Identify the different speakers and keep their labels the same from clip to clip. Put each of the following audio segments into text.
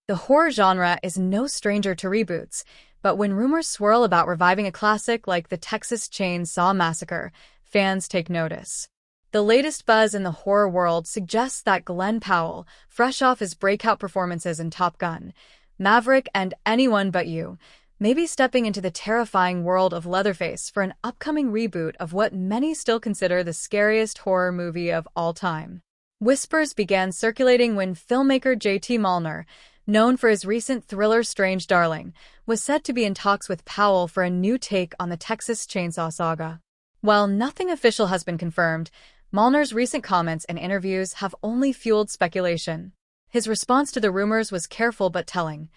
Speaker 1: The horror genre is no stranger to reboots, but when rumors swirl about reviving a classic like the Texas Chainsaw Massacre, fans take notice. The latest buzz in the horror world suggests that Glen Powell, fresh off his breakout performances in Top Gun, Maverick, and Anyone But You, may be stepping into the terrifying world of Leatherface for an upcoming reboot of what many still consider the scariest horror movie of all time. Whispers began circulating when filmmaker J.T. Mollner, known for his recent thriller Strange Darling, was said to be in talks with Powell for a new take on the Texas Chainsaw saga. While nothing official has been confirmed, Mollner's recent comments and interviews have only fueled speculation. His response to the rumors was careful but telling.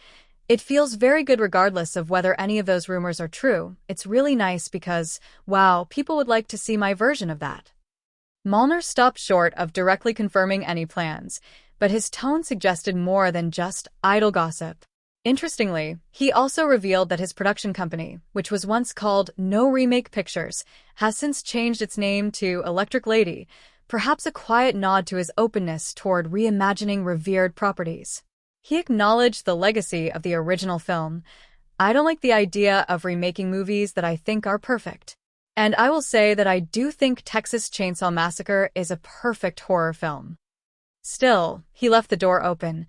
Speaker 1: "It feels very good regardless of whether any of those rumors are true. It's really nice because, wow, people would like to see my version of that." Mollner stopped short of directly confirming any plans, but his tone suggested more than just idle gossip. Interestingly, he also revealed that his production company, which was once called No Remake Pictures, has since changed its name to Electric Lady, perhaps a quiet nod to his openness toward reimagining revered properties. He acknowledged the legacy of the original film. "I don't like the idea of remaking movies that I think are perfect. And I will say that I do think Texas Chainsaw Massacre is a perfect horror film." Still, he left the door open.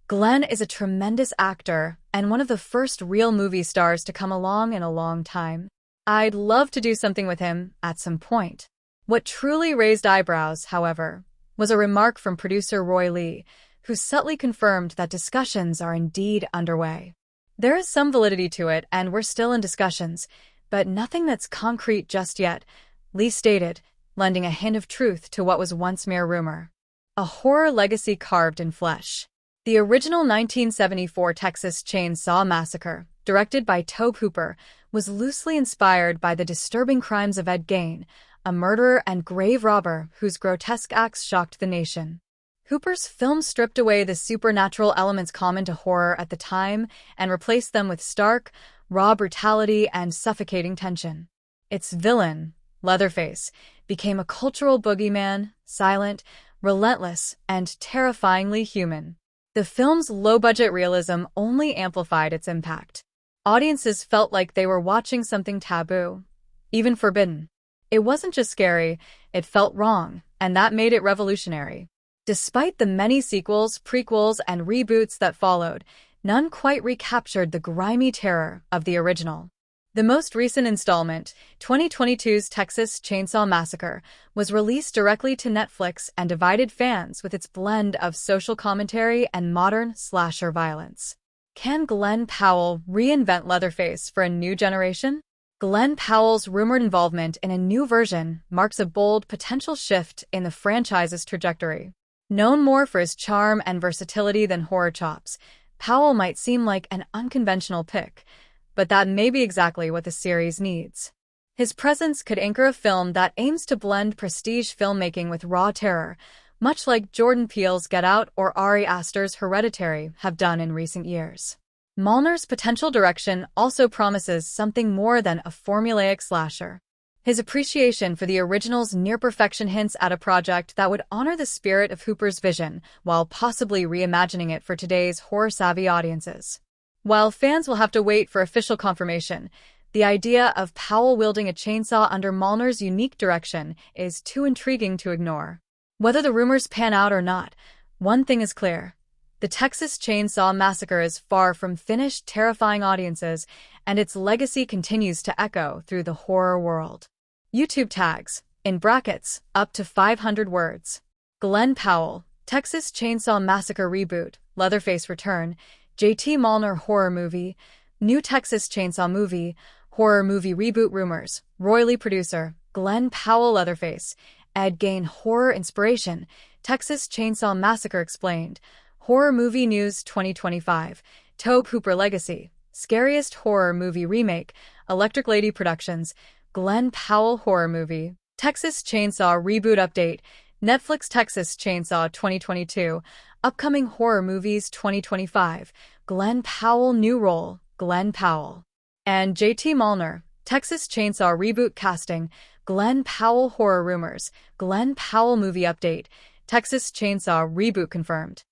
Speaker 1: Glen is a tremendous actor and one of the first real movie stars to come along in a long time. "I'd love to do something with him at some point." What truly raised eyebrows, however, was a remark from producer Roy Lee, who subtly confirmed that discussions are indeed underway. "There is some validity to it, and we're still in discussions, but nothing that's concrete just yet," Lee stated, lending a hint of truth to what was once mere rumor. A horror legacy carved in flesh. The original 1974 Texas Chainsaw Massacre, directed by Tobe Hooper, was loosely inspired by the disturbing crimes of Ed Gein, a murderer and grave robber whose grotesque acts shocked the nation. Hooper's film stripped away the supernatural elements common to horror at the time and replaced them with stark, raw brutality and suffocating tension. Its villain, Leatherface, became a cultural boogeyman, silent, relentless, and terrifyingly human. The film's low-budget realism only amplified its impact. Audiences felt like they were watching something taboo, even forbidden. It wasn't just scary, it felt wrong, and that made it revolutionary. Despite the many sequels, prequels, and reboots that followed, none quite recaptured the grimy terror of the original. The most recent installment, 2022's Texas Chainsaw Massacre, was released directly to Netflix and divided fans with its blend of social commentary and modern slasher violence. Can Glen Powell reinvent Leatherface for a new generation? Glen Powell's rumored involvement in a new version marks a bold potential shift in the franchise's trajectory. Known more for his charm and versatility than horror chops, Powell might seem like an unconventional pick, but that may be exactly what the series needs. His presence could anchor a film that aims to blend prestige filmmaking with raw terror, much like Jordan Peele's Get Out or Ari Aster's Hereditary have done in recent years. Mollner's potential direction also promises something more than a formulaic slasher. His appreciation for the original's near-perfection hints at a project that would honor the spirit of Hooper's vision while possibly reimagining it for today's horror-savvy audiences. While fans will have to wait for official confirmation, the idea of Powell wielding a chainsaw under Mollner's unique direction is too intriguing to ignore. Whether the rumors pan out or not, one thing is clear. The Texas Chainsaw Massacre is far from finished, terrifying audiences, and its legacy continues to echo through the horror world. YouTube tags, in brackets, up to 500 words. Glen Powell, Texas Chainsaw Massacre Reboot, Leatherface Return, J.T. Mollner Horror Movie, New Texas Chainsaw Movie, Horror Movie Reboot Rumors, Roy Lee Producer, Glen Powell Leatherface, Ed Gein Horror Inspiration, Texas Chainsaw Massacre Explained, Horror Movie News 2025, Tobe Hooper Legacy, Scariest Horror Movie Remake, Electric Lady Productions, Glen Powell Horror Movie, Texas Chainsaw Reboot Update, Netflix Texas Chainsaw 2022, Upcoming Horror Movies 2025, Glen Powell New Role, Glen Powell. And J.T. Mollner, Texas Chainsaw Reboot Casting, Glen Powell Horror Rumors, Glen Powell Movie Update, Texas Chainsaw Reboot Confirmed.